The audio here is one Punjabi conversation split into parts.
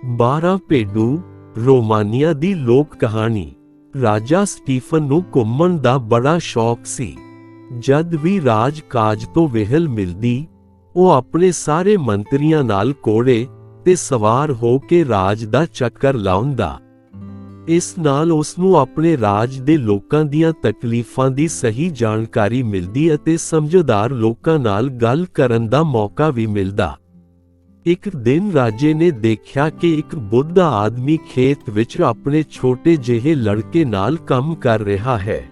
12 ਭੇਡੂ ਰੋਮਾਨੀਆ ਦੀ ਲੋਕ ਕਹਾਣੀ। ਰਾਜਾ ਸਟੀਫਨ ਨੂੰ ਘੁੰਮਣ ਦਾ ਬੜਾ ਸ਼ੌਕ ਸੀ। ਜਦ ਵੀ ਰਾਜ ਕਾਜ ਤੋਂ ਵਿਹਲ ਮਿਲਦੀ, ਉਹ ਆਪਣੇ ਸਾਰੇ ਮੰਤਰੀਆਂ ਨਾਲ ਘੋੜੇ ਤੇ ਸਵਾਰ ਹੋ ਕੇ ਰਾਜ ਦਾ ਚੱਕਰ ਲਾਉਂਦਾ। ਇਸ ਨਾਲ ਉਸ ਨੂੰ ਆਪਣੇ ਰਾਜ ਦੇ ਲੋਕਾਂ ਦੀਆਂ ਤਕਲੀਫਾਂ ਦੀ ਸਹੀ ਜਾਣਕਾਰੀ ਮਿਲਦੀ ਅਤੇ ਸਮਝਦਾਰ ਲੋਕਾਂ ਨਾਲ ਗੱਲ ਕਰਨ ਦਾ ਮੌਕਾ ਵੀ ਮਿਲਦਾ। ਇੱਕ ਦਿਨ ਰਾਜੇ ਨੇ ਦੇਖਿਆ ਕਿ ਇੱਕ ਬੁੱਢਾ ਆਦਮੀ ਖੇਤ ਵਿੱਚ ਆਪਣੇ ਛੋਟੇ ਜਿਹੇ ਲੜਕੇ ਨਾਲ ਕੰਮ ਕਰ ਰਿਹਾ ਹੈ।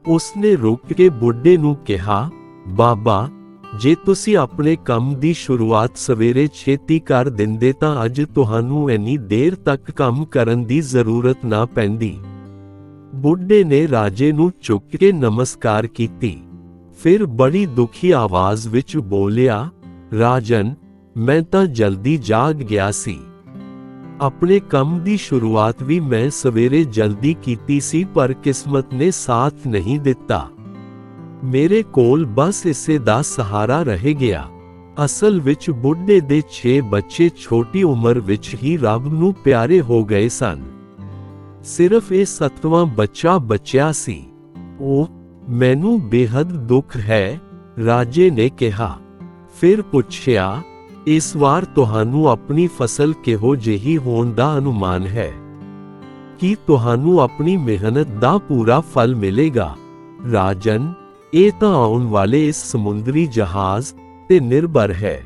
ਉਸਨੇ ਰੁਕ ਕੇ ਬੁੱਢੇ ਨੂੰ ਕਿਹਾ, ਬਾਬਾ, ਜੇ ਤੁਸੀਂ ਆਪਣੇ ਕੰਮ ਦੀ ਸ਼ੁਰੂਆਤ ਸਵੇਰੇ ਛੇਤੀ ਕਰ ਦਿੰਦੇ ਤਾਂ ਅੱਜ ਤੁਹਾਨੂੰ ਇੰਨੀ ਦੇਰ ਤੱਕ ਕੰਮ ਕਰਨ ਦੀ ਜ਼ਰੂਰਤ ਨਾ ਪੈਂਦੀ। ਬੁੱਢੇ ਨੇ ਰਾਜੇ ਨੂੰ ਝੁਕ ਕੇ ਨਮਸਕਾਰ ਕੀਤੀ। ਫਿਰ ਬੜੀ ਦੁਖੀ ਆਵਾਜ਼ ਵਿੱਚ ਬੋਲਿਆ, ਰਾਜਨ, ਮੈਂ ਤਾਂ ਜਲਦੀ ਜਾਗ ਗਿਆ ਸੀ। ਆਪਣੇ ਕੰਮ ਦੀ ਸ਼ੁਰੂਆਤ ਵੀ ਮੈਂ ਸਵੇਰੇ ਜਲਦੀ ਕੀਤੀ ਸੀ, ਪਰ ਕਿਸਮਤ ਨੇ ਸਾਥ ਨਹੀਂ ਦਿੱਤਾ। ਮੇਰੇ ਕੋਲ ਬਸ ਇਸੇ ਦਾ ਸਹਾਰਾ ਰਹਿ ਗਿਆ। ਅਸਲ ਵਿੱਚ ਬੁੱਢੇ ਦੇ 6 ਬੱਚੇ ਛੋਟੀ ਉਮਰ ਵਿੱਚ ਹੀ ਰੱਬ ਨੂੰ ਪਿਆਰੇ ਹੋ ਗਏ ਸਨ। ਸਿਰਫ ਇਹ 7ਵਾਂ ਬੱਚਾ ਬਚਿਆ ਸੀ। ਉਹ ਮੈਨੂੰ ਬੇਹੱਦ ਦੁੱਖ ਹੈ, ਰਾਜੇ ਨੇ ਕਿਹਾ। ਫਿਰ ਪੁੱਛਿਆ, ਇਸ ਵਾਰ ਤੁਹਾਨੂੰ ਆਪਣੀ ਫਸਲ ਕਿਹੋ ਜਿਹੀ ਹੋਣ ਦਾ ਅਨੁਮਾਨ ਹੈ? ਕੀ ਤੁਹਾਨੂੰ ਆਪਣੀ ਮਿਹਨਤ ਦਾ ਪੂਰਾ ਫਲ ਮਿਲੇਗਾ? ਰਾਜਨ, ਇਹ ਤਾਂ ਆਉਣ ਵਾਲੇ ਇਸ ਸਮੁੰਦਰੀ ਜਹਾਜ਼ ਤੇ ਨਿਰਭਰ ਹੈ।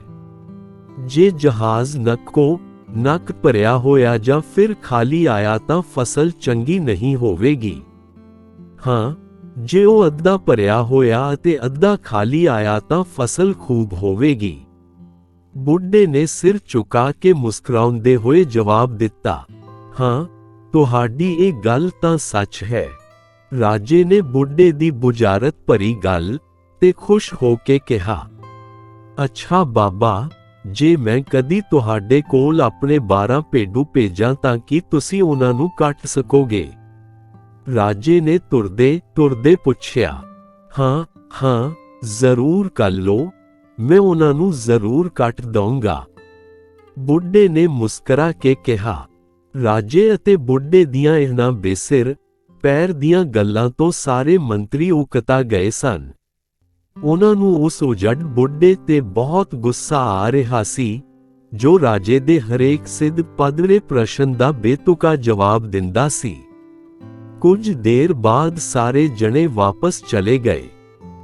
ਜੇ ਜਹਾਜ਼ ਨੱਕੋ ਨੱਕ ਭਰਿਆ ਹੋਇਆ ਜਾਂ ਫਿਰ ਖਾਲੀ ਆਇਆ ਤਾਂ ਫਸਲ ਚੰਗੀ ਨਹੀਂ ਹੋਵੇਗੀ। ਹਾਂ, ਜੇ ਉਹ ਅੱਧਾ ਭਰਿਆ ਹੋਇਆ ਅਤੇ ਅੱਧਾ ਖਾਲੀ ਆਇਆ ਤਾਂ ਫਸਲ ਖੂਬ ਹੋਵੇਗੀ। ਬੁੱਢੇ ਨੇ ਸਿਰ ਝੁਕਾ ਕੇ ਮੁਸਕਰਾਉਂਦੇ ਹੋਏ ਜਵਾਬ ਦਿੱਤਾ, ਹਾਂ, ਤੁਹਾਡੀ ਇਹ ਗੱਲ ਤਾਂ ਸੱਚ ਹੈ। ਰਾਜੇ ਨੇ ਬੁੱਢੇ ਦੀ ਬੁਝਾਰਤ ਭਰੀ ਗੱਲ ਤੇ ਖੁਸ਼ ਹੋ ਕੇ ਕਿਹਾ, ਅੱਛਾ ਬਾਬਾ, ਜੇ ਮੈਂ ਕਦੀ ਤੁਹਾਡੇ ਕੋਲ ਆਪਣੇ 12 ਭੇਡੂ ਭੇਜਾਂ ਤਾਂ ਕੀ ਤੁਸੀਂ ਉਹਨਾਂ ਨੂੰ ਕੱਟ ਸਕੋਗੇ? ਰਾਜੇ ਨੇ ਤੁਰਦੇ ਤੁਰਦੇ ਪੁੱਛਿਆ, ਹਾਂ ਹਾਂ, ਜ਼ਰੂਰ ਕਰ ਲਓ, ਮੈਂ ਉਹਨਾਂ ਨੂੰ ਜ਼ਰੂਰ ਕੱਟ ਦਊਂਗਾ। ਬੁੱਢੇ ਨੇ ਮੁਸਕਰਾ ਕੇ ਕਿਹਾ। ਰਾਜੇ ਅਤੇ ਬੁੱਢੇ ਦੀਆਂ ਇਹਨਾਂ ਬੇਸਿਰ ਪੈਰ ਦੀਆਂ ਗੱਲਾਂ ਤੋਂ ਸਾਰੇ ਮੰਤਰੀ ਉਕਤਾ ਗਏ ਸਨ। ਉਹਨਾਂ ਨੂੰ ਉਸ ਉਜੜ ਬੁੱਢੇ ਤੇ ਬਹੁਤ ਗੁੱਸਾ ਆ ਰਿਹਾ ਸੀ, ਜੋ ਰਾਜੇ ਦੇ ਹਰੇਕ ਸਿੱਧ ਪੱਧਰੇ ਪ੍ਰਸ਼ਨ ਦਾ ਬੇਤੁਕਾ ਜਵਾਬ ਦਿੰਦਾ ਸੀ। ਕੁਝ ਦੇਰ ਬਾਅਦ ਸਾਰੇ ਜਣੇ ਵਾਪਸ ਚਲੇ ਗਏ।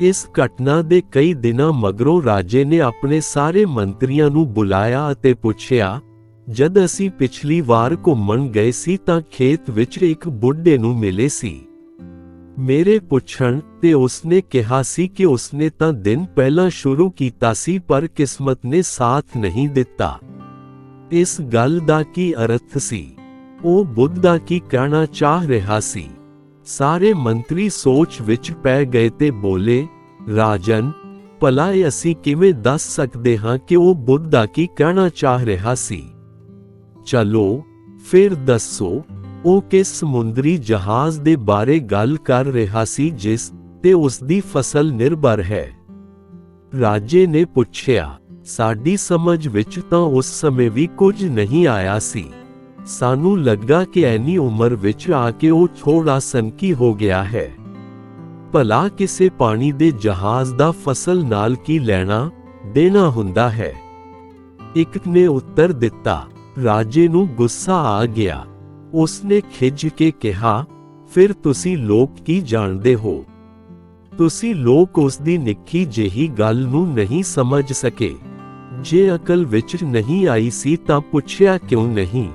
ਇਸ ਘਟਨਾ ਦੇ ਕਈ ਦਿਨਾਂ ਮਗਰੋਂ ਰਾਜੇ ਨੇ ਆਪਣੇ ਸਾਰੇ ਮੰਤਰੀਆਂ ਨੂੰ ਬੁਲਾਇਆ ਅਤੇ ਪੁੱਛਿਆ, ਜਦ ਅਸੀਂ ਪਿਛਲੀ ਵਾਰ ਘੁੰਮਣ ਗਏ ਸੀ ਤਾਂ ਖੇਤ ਵਿੱਚ ਇੱਕ ਬੁੱਢੇ ਨੂੰ ਮਿਲੇ ਸੀ। ਮੇਰੇ ਪੁੱਛਣ ਤੇ ਉਸਨੇ ਕਿਹਾ ਸੀ ਕਿ ਉਸਨੇ ਤਾਂ ਦਿਨ ਪਹਿਲਾਂ ਸ਼ੁਰੂ ਕੀਤਾ ਸੀ, ਪਰ ਕਿਸਮਤ ਨੇ ਸਾਥ ਨਹੀਂ ਦਿੱਤਾ। ਇਸ ਗੱਲ ਦਾ ਕੀ ਅਰਥ ਸੀ? ਉਹ ਬੁੱਢਾ ਕੀ ਕਹਿਣਾ ਚਾਹ ਰਿਹਾ ਸੀ? ਸਾਰੇ ਮੰਤਰੀ ਸੋਚ ਵਿੱਚ ਪੈ ਗਏ ਤੇ ਬੋਲੇ, ਰਾਜਨ, ਭਲਾ ਇਹ ਅਸੀਂ ਕਿਵੇਂ ਦੱਸ ਸਕਦੇ ਹਾਂ ਕਿ ਉਹ ਬੁੱਢਾ ਕੀ ਕਹਿਣਾ ਚਾਹ ਰਿਹਾ ਸੀ? ਚਲੋ ਫਿਰ ਦੱਸੋ, ਉਹ ਕਿਸ ਸਮੁੰਦਰੀ ਜਹਾਜ਼ ਦੇ ਬਾਰੇ ਗੱਲ ਕਰ ਰਿਹਾ ਸੀ ਜਿਸ ਤੇ ਉਸ ਦੀ ਫਸਲ ਨਿਰਭਰ ਹੈ? ਰਾਜੇ ਨੇ ਪੁੱਛਿਆ। ਸਾਡੀ ਸਮਝ ਵਿੱਚ ਤਾਂ ਉਸ ਸਮੇਂ ਵੀ ਕੁਝ ਨਹੀਂ ਆਇਆ ਸੀ। ਸਾਨੂੰ ਲੱਗਾ ਕਿ ਐਨੀ ਉਮਰ ਵਿੱਚ ਆ ਕੇ ਉਹ ਥੋੜਾ ਸਨਕੀ ਹੋ ਗਿਆ ਹੈ। ਭਲਾ ਕਿਸੇ ਪਾਣੀ ਦੇ ਜਹਾਜ਼ ਦਾ ਫਸਲ ਨਾਲ ਕੀ ਲੈਣਾ ਦੇਣਾ ਹੁੰਦਾ ਹੈ? ਇੱਕ ਨੇ ਉੱਤਰ ਦਿੱਤਾ। ਰਾਜੇ ਨੂੰ ਗੁੱਸਾ ਆ ਗਿਆ। ਉਸਨੇ ਖਿੱਝ ਕੇ ਕਿਹਾ, ਫਿਰ ਤੁਸੀਂ ਲੋਕ ਕੀ ਜਾਣਦੇ ਹੋ? ਤੁਸੀਂ ਲੋਕ ਉਸ ਦੀ ਨਿੱਕੀ ਜਿਹੀ ਗੱਲ ਨੂੰ ਨਹੀਂ ਸਮਝ ਸਕੇ। ਜੇ ਅਕਲ ਵਿੱਚ ਨਹੀਂ ਆਈ ਸੀ ਤਾਂ ਪੁੱਛਿਆ ਕਿਉਂ ਨਹੀਂ?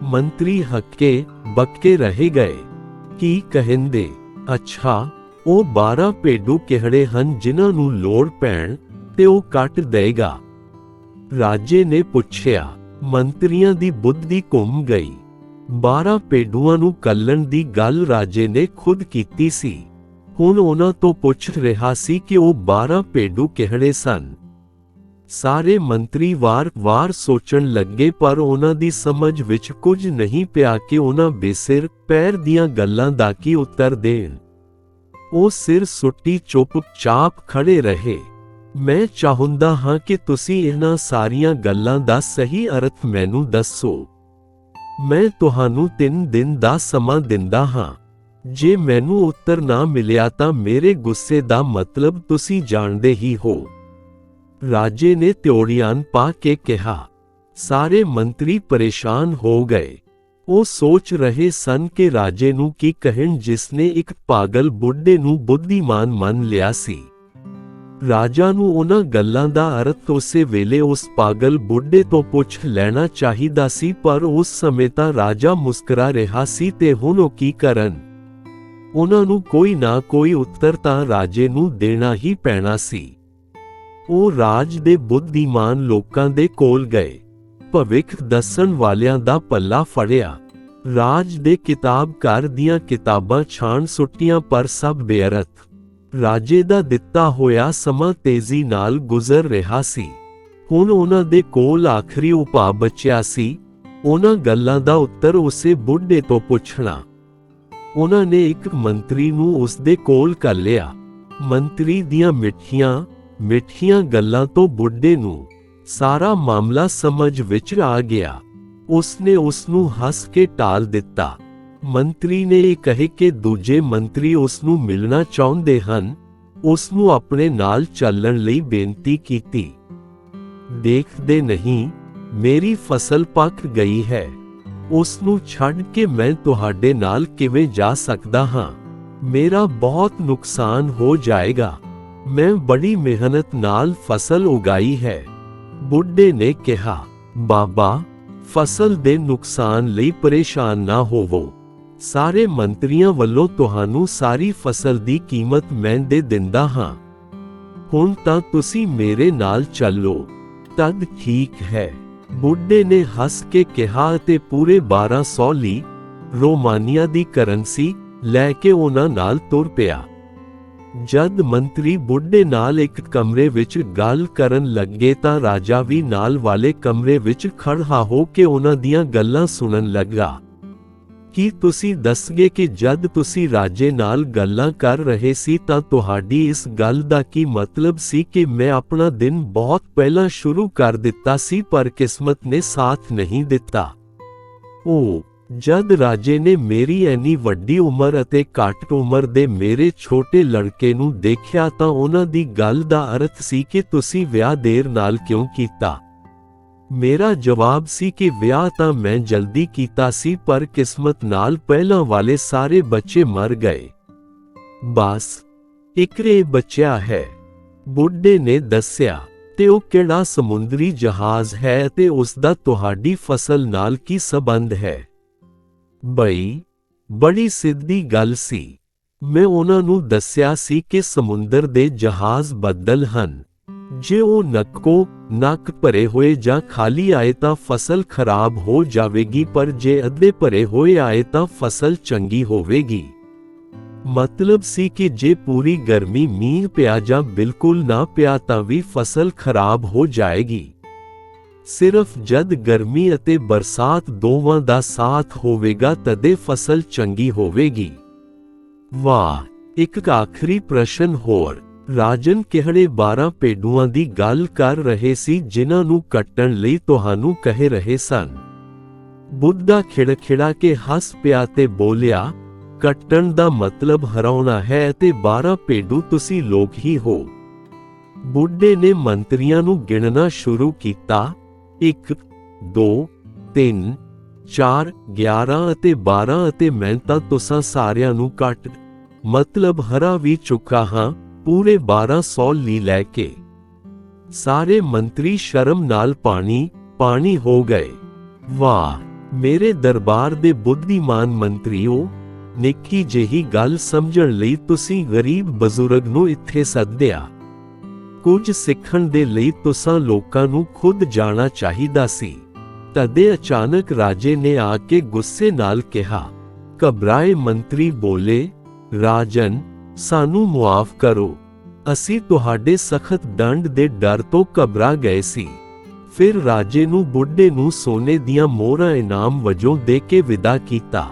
ਮੰਤਰੀ ਹੱਕੇ ਬੱਕੇ ਰਹਿ ਗਏ। ਕੀ ਕਹਿੰਦੇ? ਅੱਛਾ, ਉਹ 12 ਭੇਡੂ ਕਿਹੜੇ ਹਨ ਜਿਨ੍ਹਾਂ ਨੂੰ ਲੋੜ ਪੈਣ ਤੇ ਉਹ ਕੱਟ ਦੇਗਾ? ਰਾਜੇ ਨੇ ਪੁੱਛਿਆ। ਮੰਤਰੀਆਂ ਦੀ ਬੁੱਧੀ ਘੁੰਮ ਗਈ। 12 ਭੇਡੂਆਂ ਨੂੰ ਕੱਲਣ ਦੀ ਗੱਲ ਰਾਜੇ ਨੇ ਖੁਦ ਕੀਤੀ ਸੀ। ਹੁਣ ਉਹਨਾਂ ਤੋਂ ਪੁੱਛ ਰਿਹਾ ਸੀ ਕਿ ਉਹ 12 ਭੇਡੂ ਕਿਹੜੇ ਸਨ। ਸਾਰੇ ਮੰਤਰੀ ਵਾਰ-ਵਾਰ ਸੋਚਣ ਲੱਗੇ, ਪਰ ਉਹਨਾਂ ਦੀ ਸਮਝ ਵਿੱਚ ਕੁਝ ਨਹੀਂ ਪਿਆ ਕਿ ਉਹਨਾਂ ਬੇਸਿਰ ਪੈਰ ਦੀਆਂ ਗੱਲਾਂ ਦਾ ਕੀ ਉੱਤਰ ਦੇਣ। ਉਹ ਸਿਰ ਸੁੱਟੀ ਚੁੱਪ-ਚਾਪ ਖੜੇ ਰਹੇ। ਮੈਂ ਚਾਹੁੰਦਾ ਹਾਂ ਕਿ ਤੁਸੀਂ ਇਹਨਾਂ ਸਾਰੀਆਂ ਗੱਲਾਂ ਦਾ ਸਹੀ ਅਰਥ ਮੈਨੂੰ ਦੱਸੋ। ਮੈਂ ਤੁਹਾਨੂੰ 3 ਦਿਨ ਦਾ ਸਮਾਂ ਦਿੰਦਾ ਹਾਂ। ਜੇ ਮੈਨੂੰ ਉੱਤਰ ਨਾ ਮਿਲਿਆ ਤਾਂ ਮੇਰੇ ਗੁੱਸੇ ਦਾ ਮਤਲਬ ਤੁਸੀਂ ਜਾਣਦੇ ਹੀ ਹੋ। ਰਾਜੇ ਨੇ ਤਿਉੜੀਆਂ ਪਾ ਕੇ ਕਿਹਾ। ਸਾਰੇ ਮੰਤਰੀ ਪਰੇਸ਼ਾਨ ਹੋ ਗਏ। ਉਹ ਸੋਚ ਰਹੇ ਸਨ ਕਿ ਰਾਜੇ ਨੂੰ ਕੀ ਕਹਿਣ ਜਿਸ ਨੇ ਇੱਕ ਪਾਗਲ ਬੁੱਢੇ ਨੂੰ ਬੁੱਧੀਮਾਨ ਮੰਨ ਲਿਆ ਸੀ। ਰਾਜਾ ਨੂੰ ਉਹਨਾਂ ਗੱਲਾਂ ਦਾ ਅਰਥ ਉਸੇ ਵੇਲੇ ਉਸ ਪਾਗਲ ਬੁੱਢੇ ਤੋਂ ਪੁੱਛ ਲੈਣਾ ਚਾਹੀਦਾ ਸੀ, ਪਰ ਉਸ ਸਮੇਂ ਤਾਂ ਰਾਜਾ ਮੁਸਕਰਾ ਰਿਹਾ ਸੀ ਤੇ ਹੁਣ ਉਹ ਕੀ ਕਰਨ। ਉਹਨਾਂ ਨੂੰ ਕੋਈ ਨਾ ਕੋਈ ਉੱਤਰ ਤਾਂ ਰਾਜੇ ਨੂੰ ਦੇਣਾ ਹੀ ਪੈਣਾ ਸੀ। ਉਹ ਰਾਜ ਦੇ ਬੁੱਧੀਮਾਨ ਲੋਕਾਂ ਦੇ ਕੋਲ ਗਏ। ਭਵਿੱਖ ਦੱਸਣ ਵਾਲਿਆਂ ਦਾ ਪੱਲਾ ਫੜਿਆ। ਰਾਜ ਦੇ ਕਿਤਾਬਕਾਰ ਦੀਆਂ ਕਿਤਾਬਾਂ ਛਾਣ ਸੁੱਟੀਆਂ, ਪਰ ਸਭ ਬੇਅਰਥ। ਰਾਜੇ ਦਾ ਦਿੱਤਾ ਹੋਇਆ ਸਮਾਂ ਤੇਜ਼ੀ ਨਾਲ ਗੁਜ਼ਰ ਰਿਹਾ ਸੀ। ਹੁਣ ਉਹਨਾਂ ਦੇ ਕੋਲ ਆਖਰੀ ਉਪਾਅ ਬਚਿਆ ਸੀ, ਉਹਨਾਂ ਗੱਲਾਂ ਦਾ ਉੱਤਰ ਉਸੇ ਬੁੱਢੇ ਤੋਂ ਪੁੱਛਣਾ। ਉਹਨਾਂ ਨੇ ਇੱਕ ਮੰਤਰੀ ਨੂੰ ਉਸ ਦੇ ਕੋਲ ਘੱਲਿਆ। ਮੰਤਰੀ ਦੀਆਂ ਮਿੱਠੀਆਂ ਗੱਲਾਂ ਤੋਂ ਬੁੱਢੇ ਨੂੰ ਸਾਰਾ ਮਾਮਲਾ ਸਮਝ ਵਿੱਚ ਆ ਗਿਆ। ਉਸਨੇ ਉਸ ਨੂੰ ਹੱਸ ਕੇ ਟਾਲ ਦਿੱਤਾ। ਮੰਤਰੀ ਨੇ ਇਹ ਕਹੇ ਕਿ ਦੂਜੇ ਮੰਤਰੀ ਉਸ ਨੂੰ ਮਿਲਣਾ ਚਾਹੁੰਦੇ ਹਨ, ਉਸ ਨੂੰ ਆਪਣੇ ਨਾਲ ਚੱਲਣ ਲਈ ਬੇਨਤੀ ਕੀਤੀ। ਦੇਖਦੇ ਨਹੀਂ, ਮੇਰੀ ਫਸਲ ਪੱਕ ਗਈ ਹੈ, ਉਸ ਨੂੰ ਛੱਡ ਕੇ ਮੈਂ ਤੁਹਾਡੇ ਨਾਲ ਕਿਵੇਂ ਜਾ ਸਕਦਾ ਹਾਂ? ਮੇਰਾ ਬਹੁਤ ਨੁਕਸਾਨ ਹੋ ਜਾਏਗਾ। ਮੈਂ ਬੜੀ ਮਿਹਨਤ ਨਾਲ ਫਸਲ ਉਗਾਈ ਹੈ। ਬੁੱਢੇ ਨੇ ਕਿਹਾ, ਬਾਬਾ, ਫਸਲ ਦੇ ਨੁਕਸਾਨ ਲਈ ਪਰੇਸ਼ਾਨ ਨਾ ਹੋਵੋ। ਸਾਰੇ ਮੰਤਰੀਆਂ ਵੱਲੋਂ ਤੁਹਾਨੂੰ ਸਾਰੀ ਫਸਲ ਦੀ ਕੀਮਤ ਮੈਂ ਦੇ ਦਿੰਦਾ ਹਾਂ। ਹੁਣ ਤਾਂ ਤੁਸੀਂ ਮੇਰੇ ਨਾਲ ਚੱਲੋ। ਤਦ ਠੀਕ ਹੈ, ਬੁੱਢੇ ਨੇ ਹੱਸ ਕੇ ਕਿਹਾ ਅਤੇ ਪੂਰੇ 1200 ਲੀ ਰੋਮਾਨੀਆ ਦੀ ਕਰੰਸੀ ਲੈ ਕੇ ਉਹਨਾਂ ਨਾਲ ਤੁਰ ਪਿਆ। ਜਦ ਮੰਤਰੀ ਬੁੱਢੇ ਨਾਲ ਇੱਕ ਕਮਰੇ ਵਿੱਚ ਗੱਲ ਕਰਨ ਲੱਗੇ ਤਾਂ ਰਾਜਾ ਵੀ ਨਾਲ ਵਾਲੇ ਕਮਰੇ ਵਿੱਚ ਖੜ੍ਹਾ ਹੋ ਕੇ ਉਹਨਾਂ ਦੀਆਂ ਗੱਲਾਂ ਸੁਣਨ ਲੱਗਾ। ਕੀ ਤੁਸੀਂ ਦੱਸਗੇ ਕਿ ਜਦ ਤੁਸੀਂ ਰਾਜੇ ਨਾਲ ਗੱਲਾਂ ਕਰ ਰਹੇ ਸੀ ਤਾਂ ਤੁਹਾਡੀ ਇਸ ਗੱਲ ਦਾ ਕੀ ਮਤਲਬ ਸੀ ਕਿ ਮੈਂ ਆਪਣਾ ਦਿਨ ਬਹੁਤ ਪਹਿਲਾਂ ਸ਼ੁਰੂ ਕਰ ਦਿੱਤਾ ਸੀ, ਪਰ ਕਿਸਮਤ ਨੇ ਸਾਥ ਨਹੀਂ ਦਿੱਤਾ? ਉਹ ਜਦ ਰਾਜੇ ਨੇ ਮੇਰੀ ਇੰਨੀ ਵੱਡੀ ਉਮਰ ਅਤੇ ਘੱਟ ਉਮਰ ਦੇ ਮੇਰੇ ਛੋਟੇ ਲੜਕੇ ਨੂੰ ਦੇਖਿਆ ਤਾਂ ਉਹਨਾਂ ਦੀ ਗੱਲ ਦਾ ਅਰਥ ਸੀ ਕਿ ਤੁਸੀਂ ਵਿਆਹ ਦੇਰ ਨਾਲ ਕਿਉਂ ਕੀਤਾ? ਮੇਰਾ ਜਵਾਬ ਸੀ ਕਿ ਵਿਆਹ ਤਾਂ ਮੈਂ ਜਲਦੀ ਕੀਤਾ ਸੀ, ਪਰ ਕਿਸਮਤ ਨਾਲ ਪਹਿਲਾਂ ਵਾਲੇ ਸਾਰੇ ਬੱਚੇ ਮਰ ਗਏ। ਬਸ ਇੱਕਰੇ ਬਚਿਆ ਹੈ, ਬੁੱਢੇ ਨੇ ਦੱਸਿਆ। ਤੇ ਉਹ ਕਿਹੜਾ ਸਮੁੰਦਰੀ ਜਹਾਜ਼ ਹੈ ਅਤੇ ਉਸ ਦਾ ਤੁਹਾਡੀ ਫਸਲ ਨਾਲ ਕੀ ਸੰਬੰਧ ਹੈ? ਬਈ, ਬੜੀ ਸਿੱਧੀ ਗੱਲ ਸੀ। ਮੈਂ ਉਹਨਾਂ ਨੂੰ ਦੱਸਿਆ ਸੀ ਕਿ ਸਮੁੰਦਰ ਦੇ ਜਹਾਜ਼ ਬੱਦਲ ਹਨ। ਜੇ ਉਹ ਨੱਕ ਭਰੇ ਹੋਏ ਜਾਂ ਖਾਲੀ ਆਏ ਤਾਂ ਫਸਲ ਖਰਾਬ ਹੋ ਜਾਵੇਗੀ, ਪਰ ਜੇ ਅੱਧੇ ਭਰੇ ਹੋਏ ਆਏ ਤਾਂ ਫਸਲ ਚੰਗੀ ਹੋਵੇਗੀ। ਮਤਲਬ ਸੀ ਕਿ ਜੇ ਪੂਰੀ ਗਰਮੀ ਮੀਂਹ ਪਿਆ ਜਾਂ ਬਿਲਕੁਲ ਨਾ ਪਿਆ ਤਾਂ ਵੀ ਫਸਲ ਖਰਾਬ ਹੋ ਜਾਏਗੀ। ਸਿਰਫ ਜਦ ਗਰਮੀ ਅਤੇ ਬਰਸਾਤ ਦੋਵਾਂ ਦਾ ਸਾਥ ਹੋਵੇਗਾ ਤਦੇ ਫਸਲ ਚੰਗੀ ਹੋਵੇਗੀ। ਵਾਹ, ਇੱਕ ਆਖਰੀ ਪ੍ਰਸ਼ਨ ਹੋਰ। ਰਾਜਨ ਕਿਹੜੇ 12 ਭੇਡੂਆਂ ਦੀ ਗੱਲ ਕਰ ਰਹੇ ਸੀ ਜਿਨ੍ਹਾਂ ਨੂੰ ਕੱਟਣ ਲਈ ਤੁਹਾਨੂੰ ਕਹਿ ਰਹੇ ਸਨ? ਬੁੱਢਾ ਖਿੜਖਿੜਾ ਕੇ ਹੱਸ ਪਿਆ ਤੇ ਬੋਲਿਆ, ਕੱਟਣ ਦਾ ਮਤਲਬ ਹਰਾਉਣਾ ਹੈ ਅਤੇ 12 ਭੇਡੂ ਤੁਸੀਂ ਲੋਕ ਹੀ ਹੋ। ਬੁੱਢੇ ਨੇ ਮੰਤਰੀਆਂ ਨੂੰ ਗਿਣਨਾ ਸ਼ੁਰੂ ਕੀਤਾ। 1 2 3 4 11 ਅਤੇ 12 ਅਤੇ ਮੈਂ ਤਾਂ ਤੁਸਾਂ ਸਾਰਿਆਂ ਨੂੰ ਕੱਟ ਮਤਲਬ ਹਰਾ ਵੀ ਚੁੱਕਾ ਹਾਂ, ਪੂਰੇ 1200 ਲੀ ਲੈ ਕੇ। ਸਾਰੇ ਮੰਤਰੀ ਸ਼ਰਮ ਨਾਲ ਪਾਣੀ ਹੋ ਗਏ। ਵਾਹ, ਮੇਰੇ ਦਰਬਾਰ ਦੇ ਬੁੱਧੀਮਾਨ ਮੰਤਰੀਓ, ਨਿੱਕੀ ਜਿਹੀ ਗੱਲ ਸਮਝਣ ਲਈ ਤੁਸੀਂ ਗਰੀਬ ਬਜ਼ੁਰਗ ਨੂੰ ਇੱਥੇ ਸੱਦਿਆ। ਕੁਝ ਸਿੱਖਣ ਦੇ ਲਈ ਤੁਸਾਂ ਲੋਕਾਂ ਨੂੰ ਖੁਦ ਜਾਣਾ ਚਾਹੀਦਾ ਸੀ। ਤਦੇ ਅਚਾਨਕ ਰਾਜੇ ਨੇ ਆ ਕੇ ਗੁੱਸੇ ਨਾਲ ਕਿਹਾ। ਘਬਰਾਏ ਮੰਤਰੀ ਬੋਲੇ, ਰਾਜਨ, ਸਾਨੂੰ ਮੁਆਫ ਕਰੋ, ਅਸੀਂ ਤੁਹਾਡੇ ਸਖਤ ਦੰਡ ਦੇ ਡਰ ਤੋਂ ਘਬਰਾ ਗਏ ਸੀ। ਫਿਰ ਰਾਜੇ ਨੂੰ ਬੁੱਢੇ ਨੂੰ ਸੋਨੇ ਦੀਆਂ ਮੋਹਰਾਂ ਇਨਾਮ ਵਜੋਂ ਦੇ ਕੇ ਵਿਦਾ ਕੀਤਾ।